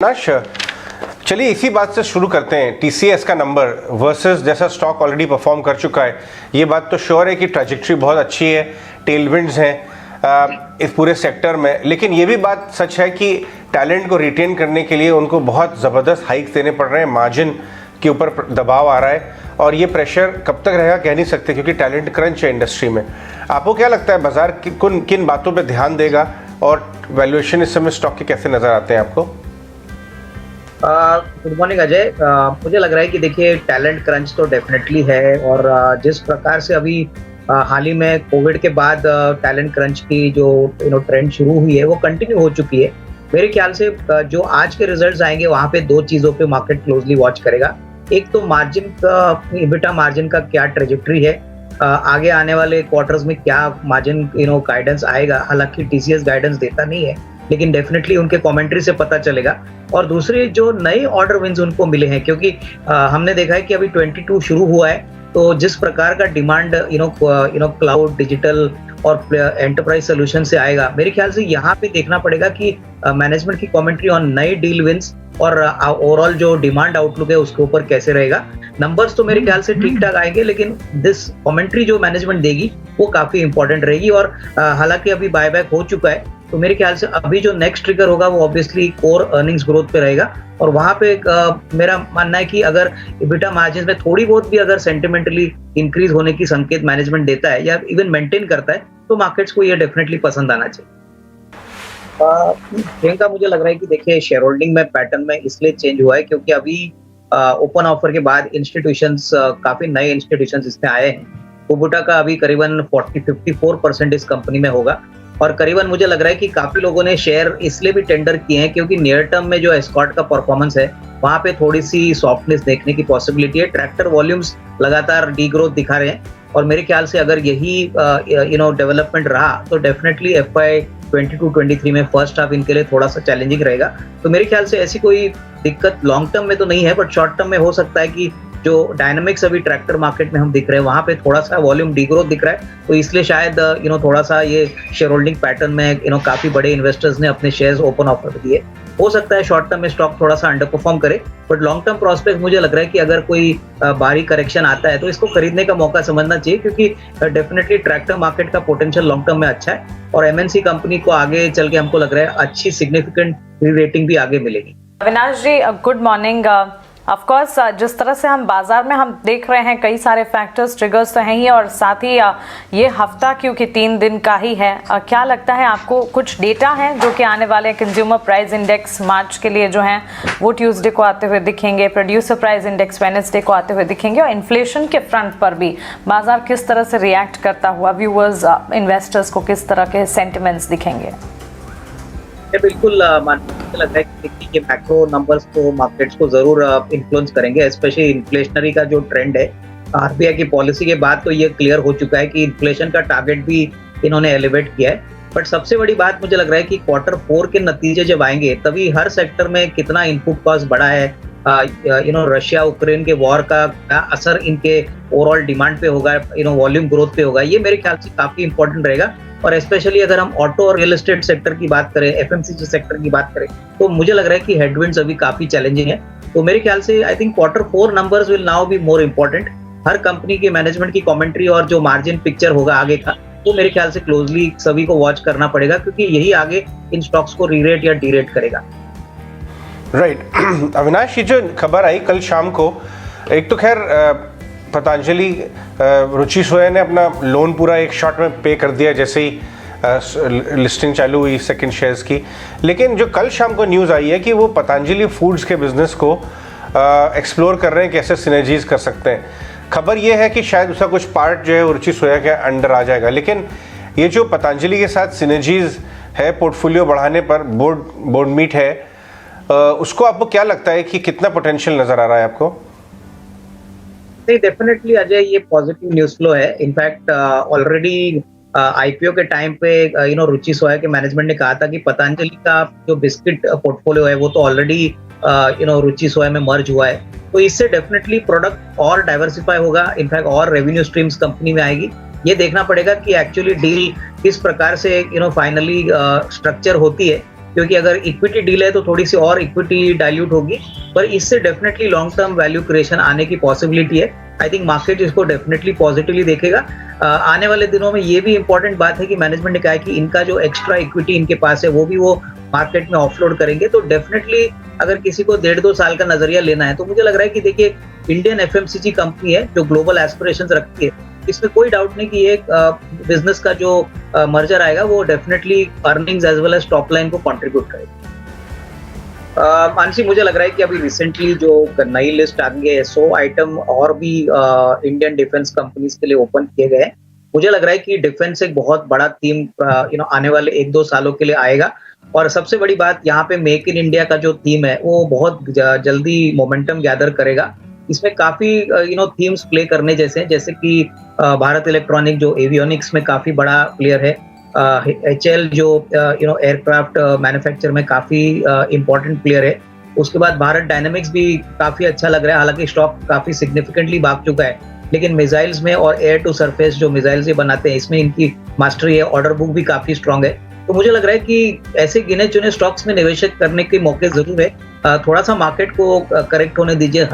नाश, चलिए इसी बात से शुरू करते हैं। टीसीएस का नंबर वर्सेस जैसा स्टॉक ऑलरेडी परफॉर्म कर चुका है, ये बात तो श्योर है कि ट्रैजेक्टरी बहुत अच्छी है, टेलविंड्स हैं इस पूरे सेक्टर में। लेकिन ये भी बात सच है कि टैलेंट को रिटेन करने के लिए उनको बहुत ज़बरदस्त हाइक्स देने पड़ रहे हैं, मार्जिन के ऊपर दबाव आ रहा है और ये प्रेशर कब तक रहेगा कह नहीं सकते, क्योंकि टैलेंट क्रंच है इंडस्ट्री में। आपको क्या लगता है बाजार किन बातों पर ध्यान देगा और वैल्यूएशन इस समय स्टॉक के कैसे नज़र आते हैं आपको? Good morning Ajay. मुझे लग रहा है कि देखिए टैलेंट क्रंच तो डेफिनेटली है और जिस प्रकार से अभी हाल ही में कोविड के बाद टैलेंट क्रंच की जो ट्रेंड शुरू हुई है वो कंटिन्यू हो चुकी है। मेरे ख्याल से जो आज के रिजल्ट्स आएंगे वहाँ पे दो चीज़ों पे मार्केट क्लोजली वॉच करेगा। एक तो मार्जिन का, EBITDA मार्जिन का क्या ट्रेजेक्टरी है, आगे आने वाले क्वार्टर्स में क्या मार्जिन गाइडेंस आएगा। हालांकि टीसीएस गाइडेंस देता नहीं है, लेकिन डेफिनेटली उनके कमेंट्री से पता चलेगा। और दूसरे जो नए ऑर्डर विन्स उनको मिले हैं, क्योंकि हमने देखा है कि अभी 22 शुरू हुआ है, तो जिस प्रकार का डिमांड क्लाउड, डिजिटल और एंटरप्राइज सोल्यूशन से आएगा, मेरे ख्याल से यहाँ पे देखना पड़ेगा कि मैनेजमेंट की कमेंट्री ऑन नए डील विन्स और ओवरऑल जो डिमांड आउटलुक है उसके ऊपर कैसे रहेगा। नंबर्स तो मेरे ख्याल से ठीक ठाक आएंगे, लेकिन दिस कमेंट्री जो मैनेजमेंट देगी वो काफी इंपॉर्टेंट रहेगी। और हालांकि अभी बायबैक हो चुका है, तो मेरे ख्याल से अभी जो नेक्स्ट ट्रिगर होगा वो ऑब्वियसली कोर अर्निंग्स ग्रोथ पे रहेगा। और वहां पे मेरा मानना है कि अगर EBITDA मार्जिन में थोड़ी बहुत भी अगर सेंटिमेंटली इंक्रीज होने की संकेत मैनेजमेंट देता है या इवन मेंटेन करता है, तो मार्केट्स को ये डेफिनेटली पसंद आना चाहिए। प्रियंका, मुझे लग रहा है कि देखिए शेयर होल्डिंग में पैटर्न में इसलिए चेंज हुआ है क्योंकि अभी ओपन ऑफर के बाद इंस्टीट्यूशंस, काफी नए इंस्टीट्यूशंस इसमें आए हैं। कुबुटा का अभी करीबन 54% इस कंपनी में होगा और करीबन मुझे लग रहा है कि काफी लोगों ने शेयर इसलिए भी टेंडर किए हैं क्योंकि नियर टर्म में जो एस्कॉर्ट का परफॉर्मेंस है वहां पे थोड़ी सी सॉफ्टनेस देखने की पॉसिबिलिटी है। ट्रैक्टर वॉल्यूम्स लगातार डी ग्रोथ दिखा रहे हैं और मेरे ख्याल से अगर यही डेवलपमेंट रहा तो डेफिनेटली FY 22-23 में फर्स्ट हाफ इनके लिए थोड़ा सा चैलेंजिंग रहेगा। तो मेरे ख्याल से ऐसी कोई दिक्कत लॉन्ग टर्म में तो नहीं है, बट शॉर्ट टर्म में हो सकता है कि जो डायनामिक्स अभी ट्रैक्टर मार्केट में हम दिख रहे हैं वहां पे थोड़ा सा वॉल्यूम डीग्रोथ दिख रहा है, तो इसलिए शायद थोड़ा सा ये शेयर होल्डिंग पैटर्न में काफी बड़े इन्वेस्टर्स ने अपने शेयर्स ओपन ऑफर दिए। हो सकता है शॉर्ट टर्म में स्टॉक थोड़ा सा अंडर परफॉर्म करे, बट लॉन्ग टर्म प्रोस्पेक्ट मुझे लग रहा है कि अगर कोई भारी करेक्शन आता है तो इसको खरीदने का मौका समझना चाहिए, क्योंकि डेफिनेटली ट्रैक्टर मार्केट का पोटेंशियल लॉन्ग टर्म में अच्छा है और MNC कंपनी को आगे चल के हमको लग रहा है अच्छी सिग्निफिकेंट रेटिंग भी आगे मिलेगी। अविनाश जी, गुड मॉर्निंग। ऑफ कोर्स जिस तरह से हम बाजार में हम देख रहे हैं कई सारे फैक्टर्स, ट्रिगर्स तो हैं ही, और साथ ही ये हफ्ता क्योंकि 3 दिन का ही है, क्या लगता है आपको कुछ डेटा है जो कि आने वाले कंज्यूमर प्राइस इंडेक्स मार्च के लिए जो हैं वो ट्यूसडे को आते हुए दिखेंगे, प्रोड्यूसर प्राइस इंडेक्स वेडनेसडे को आते हुए दिखेंगे, और इन्फ्लेशन के फ्रंट पर भी बाजार किस तरह से रिएक्ट करता हुआ, व्यूअर्स इन्वेस्टर्स को किस तरह के सेंटिमेंट्स दिखेंगे? बिल्कुल, मुझे लगता है कि ये मैक्रो नंबर्स तो मार्केट्स को जरूर इन्फ्लुएंस करेंगे, स्पेशली इन्फ्लेशनरी का जो ट्रेंड है। RBI की पॉलिसी के बाद तो ये क्लियर हो चुका है कि इन्फ्लेशन का टारगेट भी इन्होंने एलिवेट किया है। बट सबसे बड़ी बात मुझे लग रहा है कि Q4 के नतीजे जब आएंगे तभी हर सेक्टर में कितना इनपुट कॉस्ट बढ़ा है, रशिया यूक्रेन के वॉर का क्या असर इनके ओवरऑल डिमांड पे होगा, वॉल्यूम ग्रोथ पे होगा, ये मेरे ख्याल से काफी इंपॉर्टेंट रहेगा। और स्पेशली अगर हम ऑटो और रियल एस्टेट सेक्टर की बात करें, FMCG सेक्टर की बात करें, तो मुझे लग रहा है कि हेडविंड्स अभी काफी चैलेंजिंग है। तो मेरे ख्याल से I think Q4 numbers will now be more important. Her company के मैनेजमेंट की कमेंट्री और जो मार्जिन पिक्चर होगा आगे का, तो मेरे ख्याल से क्लोजली सभी को वॉच करना पड़ेगा, क्योंकि यही आगे इन स्टॉक्स को रीरेट या डीरेट करेगा। राइट। अविनाश, ये जो खबर आई कल शाम को, एक तो खैर पतंजलि, रुचि सोया ने अपना लोन पूरा एक शॉट में पे कर दिया जैसे ही लिस्टिंग चालू हुई सेकंड शेयर्स की। लेकिन जो कल शाम को न्यूज़ आई है कि वो पतंजलि फूड्स के बिजनेस को एक्सप्लोर कर रहे हैं, कैसे सिनर्जीज कर सकते हैं। खबर ये है कि शायद उसका कुछ पार्ट जो है वो रुचि सोया के अंडर आ जाएगा। लेकिन ये जो पतंजलि के साथ सिनर्जीज है पोर्टफोलियो बढ़ाने पर, बोर्ड मीट है, उसको आपको क्या लगता है कि कितना पोटेंशियल नज़र आ रहा है आपको? डेफिनेटली अजय, ये पॉजिटिव न्यूज फ्लो है। इनफैक्ट ऑलरेडी IPO के टाइम पे रुचि सोया के मैनेजमेंट ने कहा था कि पतंजलि का जो बिस्किट पोर्टफोलियो है वो तो ऑलरेडी रुचि सोया में मर्ज हुआ है, तो इससे डेफिनेटली प्रोडक्ट और डाइवर्सिफाई होगा, इनफैक्ट और रेवेन्यू स्ट्रीम्स कंपनी में आएगी। ये देखना पड़ेगा कि एक्चुअली डील किस प्रकार से फाइनली स्ट्रक्चर होती है। क्योंकि अगर इक्विटी डील है तो थोड़ी सी और इक्विटी डाइल्यूट होगी, पर इससे definitely long term value creation आने की पॉसिबिलिटी है। आई थिंक मार्केट इसको डेफिनेटली पॉजिटिवली देखेगा। आने वाले दिनों में ये भी इंपॉर्टेंट बात है कि मैनेजमेंट ने कहा है कि इनका जो एक्स्ट्रा इक्विटी इनके पास है वो मार्केट में ऑफलोड करेंगे। तो डेफिनेटली अगर किसी को 1.5-2 साल का नजरिया लेना है तो मुझे लग रहा है कि देखिए इंडियन एफएमसीजी कंपनी है जो ग्लोबल एस्पिरेशंस रखती है, इसमें कोई डाउट नहीं कि एक बिजनेस का जो मर्जर आएगा वो definitely earnings as well as top line को कंट्रीब्यूट करेगा। मानसी, मुझे लग रहा है कि अभी रिसेंटली जो नई लिस्ट आ गई है 100 आइटम और भी इंडियन डिफेंस कंपनीज के लिए ओपन किए गए हैं। मुझे लग रहा है कि डिफेंस एक बहुत बड़ा थीम आने वाले 1-2 सालों के लिए आएगा। और सबसे बड़ी बात यहाँ पे मेक इन इंडिया का जो थीम है वो बहुत जल्दी मोमेंटम गैदर करेगा। इसमें काफी थीम्स प्ले करने जैसे हैं, जैसे कि भारत इलेक्ट्रॉनिक जो एवियोनिक्स में काफी बड़ा प्लेयर है, HAL जो एयरक्राफ्ट मैन्युफैक्चर में काफी इंपॉर्टेंट प्लेयर है। उसके बाद भारत डायनेमिक्स भी काफी अच्छा लग रहा है, हालांकि स्टॉक काफी सिग्निफिकेंटली भाग चुका है, लेकिन मिसाइल्स में और एयर टू सरफेस जो मिसाइल्स ये बनाते हैं इसमें इनकी मास्टरी है, ऑर्डर बुक भी काफी स्ट्रांग है। तो मुझे लग रहा है कि ऐसे गिने चुने स्टॉक्स में निवेश करने के मौके जरूर है। थोड़ा सा मार्केट को करेक्ट होने दीजिए,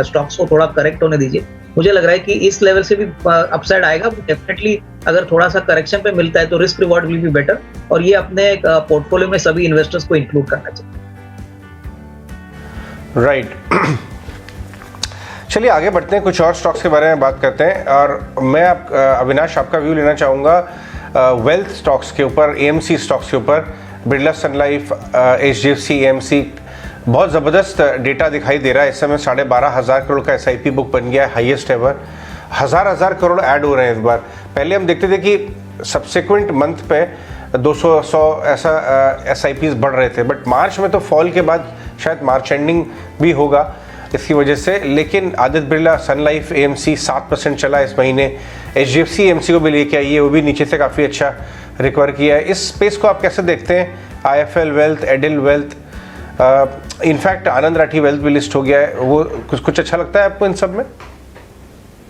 स्टॉक्स को थोड़ा करेक्ट होने दीजिए। मुझे लग रहा है कि इस लेवल से भी अपसाइड आएगा। डेफिनेटली अगर थोड़ा सा करेक्शन पे मिलता है तो risk reward will be better, और ये अपने पोर्टफोलियो में सभी इन्वेस्टर्स को इंक्लूड करना चाहिए। राइट चलिए आगे बढ़ते हैं, कुछ और स्टॉक्स के बारे में बात करते हैं। और मैं अविनाश आपका व्यू लेना चाहूँगा वेल्थ स्टॉक्स के ऊपर, AMC स्टॉक्स के ऊपर। बिरला सन लाइफ, HDFC AMC, बहुत ज़बरदस्त डेटा दिखाई दे रहा है। इस समय 12,500 करोड़ का SIP बुक बन गया है, हाईएस्ट एवर। हज़ार करोड़ ऐड हो रहे हैं इस बार। पहले हम देखते थे कि सब्सिक्वेंट मंथ पे 200-100 ऐसा SIPs बढ़ रहे थे, बट मार्च में तो फॉल के बाद शायद मार्च एंडिंग भी होगा इसकी वजह से। लेकिन आदित्य बिरला सन लाइफ AMC 7% चला इस महीने। HDFC AMC को भी लेके आई है, वो भी नीचे से काफ़ी अच्छा रिकवर किया है। इस स्पेस को आप कैसे देखते हैं? IIFL wealth, Edel wealth, in fact Anand Rathi wealth भी लिस्ट हो गया है, वो कुछ अच्छा लगता है आपको इन सब में?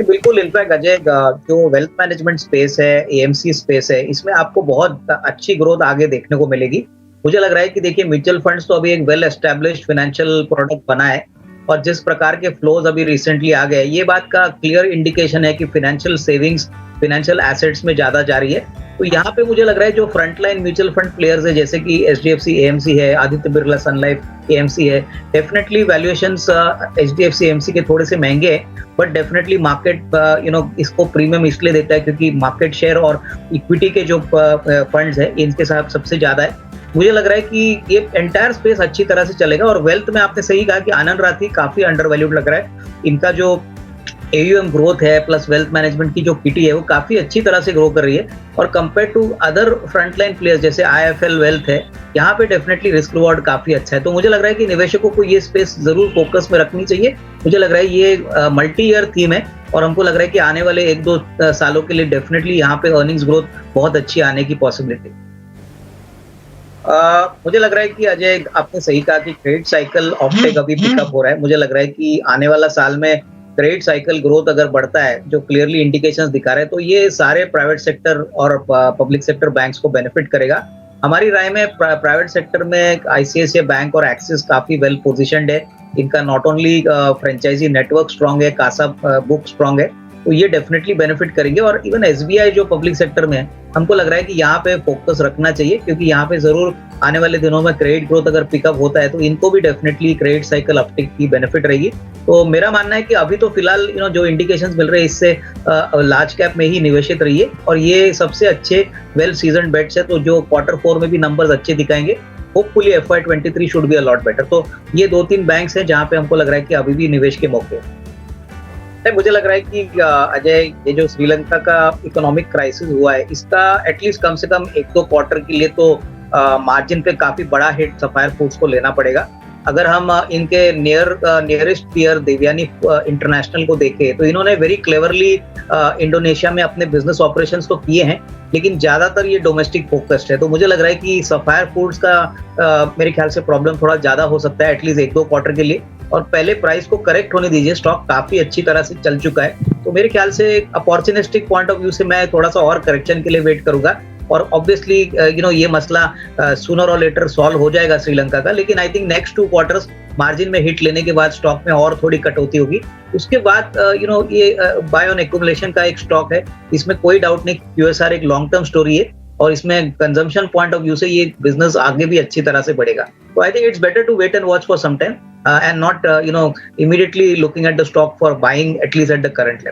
बिल्कुल, इनफैक्ट अजय, जो वेल्थ मैनेजमेंट स्पेस है, AMC स्पेस है, इसमें आपको बहुत अच्छी ग्रोथ आगे देखने को मिलेगी। मुझे लग रहा है कि देखिए म्यूचुअल फंड्स तो अभी एक वेल एस्टेब्लिश्ड फाइनेंशियल प्रोडक्ट बना है, और जिस प्रकार के फ्लोज अभी रिसेंटली आ गए, ये बात का क्लियर इंडिकेशन है कि फाइनेंशियल सेविंग्स फाइनेंशियल एसेट्स में ज्यादा जा रही है। तो यहाँ पे मुझे लग रहा है जो फ्रंटलाइन म्यूचुअल फंड प्लेयर्स है, जैसे कि HDFC AMC है, आदित्य बिरला सन लाइफ AMC है, डेफिनेटली वैल्यूएशंस HDFC AMC के थोड़े से महंगे हैं, बट डेफिनेटली मार्केट इसको प्रीमियम इसलिए देता है क्योंकि मार्केट शेयर और इक्विटी के जो फंड्स है इनके साथ सबसे ज्यादा है। मुझे लग रहा है कि ये एंटायर स्पेस अच्छी तरह से चलेगा। और वेल्थ में आपने सही कहा कि आनंद राठी काफी अंडर वैल्यूड लग रहा है। इनका जो AUM ग्रोथ है प्लस वेल्थ मैनेजमेंट की जो किटी है वो काफी अच्छी तरह से ग्रो कर रही है, और compare to other frontline players जैसे IIFL वेल्थ है, यहाँ पे डेफिनेटली रिस्क रिवॉर्ड काफी अच्छा है। तो मुझे लग रहा है कि निवेशकों को ये स्पेस जरूर फोकस में रखनी चाहिए। मुझे लग रहा है ये मल्टी ईयर थीम है, और हमको लग रहा है कि आने वाले 1-2 सालों के लिए डेफिनेटली यहाँ पे अर्निंग्स ग्रोथ बहुत अच्छी आने की पॉसिबिलिटी। मुझे लग रहा है कि अजय, आपने सही कहा कि क्रेडिट साइकिल ऑफटेक अभी पिकअप हो रहा है। मुझे लग रहा है कि आने वाला साल में क्रेडिट साइकिल ग्रोथ अगर बढ़ता है, जो क्लियरली इंडिकेशंस दिखा रहे हैं, तो ये सारे प्राइवेट सेक्टर और पब्लिक सेक्टर बैंक्स को बेनिफिट करेगा। हमारी राय में प्राइवेट सेक्टर में ICICI बैंक और एक्सिस काफी वेल पोजिशनड है। इनका not only franchise network strong है, कासा बुक स्ट्रांग है, तो ये डेफिनेटली बेनिफिट करेंगे। और इवन SBI जो पब्लिक सेक्टर में है, हमको लग रहा है कि यहाँ पे फोकस रखना चाहिए, क्योंकि यहाँ पे जरूर आने वाले दिनों में क्रेडिट ग्रोथ अगर पिकअप होता है तो इनको भी डेफिनेटली क्रेडिट साइकिल अपटिक की बेनिफिट रहेगी। तो मेरा मानना है कि अभी तो फिलहाल जो इंडिकेशंस मिल रहे हैं इससे लार्ज कैप में ही निवेशित रहिए, और ये सबसे अच्छे वेल सीजन बेट्स है। तो जो Q4 में भी नंबर्स अच्छे दिखाएंगे, hopefully FY23 should be a lot better. तो ये 2-3 बैंक्स हैं जहाँ पे हमको लग रहा है कि अभी भी निवेश के मौके हैं। मुझे लग रहा है कि अजय, ये जो श्रीलंका का इकोनॉमिक क्राइसिस हुआ है, इसका एटलीस्ट कम से कम 1-2 क्वार्टर के लिए तो मार्जिन पे काफी बड़ा हिट सफायर फूड्स को लेना पड़ेगा। अगर हम इनके नियरेस्ट पीयर देवयानी इंटरनेशनल को देखें, तो इन्होंने वेरी क्लेवरली इंडोनेशिया में अपने बिजनेस ऑपरेशंस तो किए हैं, लेकिन ज्यादातर ये डोमेस्टिक फोकस्ड है। तो मुझे लग रहा है कि सफायर फूड्स का मेरे ख्याल से प्रॉब्लम थोड़ा ज्यादा हो सकता है एटलीस्ट 1-2 क्वार्टर के लिए, और पहले प्राइस को करेक्ट होने दीजिए। स्टॉक काफी अच्छी तरह से चल चुका है, तो मेरे ख्याल से अपॉर्चुनिस्टिक पॉइंट ऑफ व्यू से मैं थोड़ा सा और करेक्शन के लिए वेट करूंगा। और ऑब्वियसली ये मसला सूनर और लेटर सॉल्व हो जाएगा श्रीलंका का, लेकिन I think next 2 quarters margin में हिट लेने के बाद स्टॉक में और थोड़ी कटौती होगी। उसके बाद ये बाय ऑन एक्यूमुलेशन का एक स्टॉक है, इसमें कोई डाउट नहीं, QSR एक लॉन्ग टर्म स्टोरी है और इसमें कंजम्पशन पॉइंट ऑफ व्यू से ये बिजनेस आगे भी अच्छी तरह से बढ़ेगा। तो I think it's better to wait and watch for some time and not immediately looking at the stock for buying at least at the current level.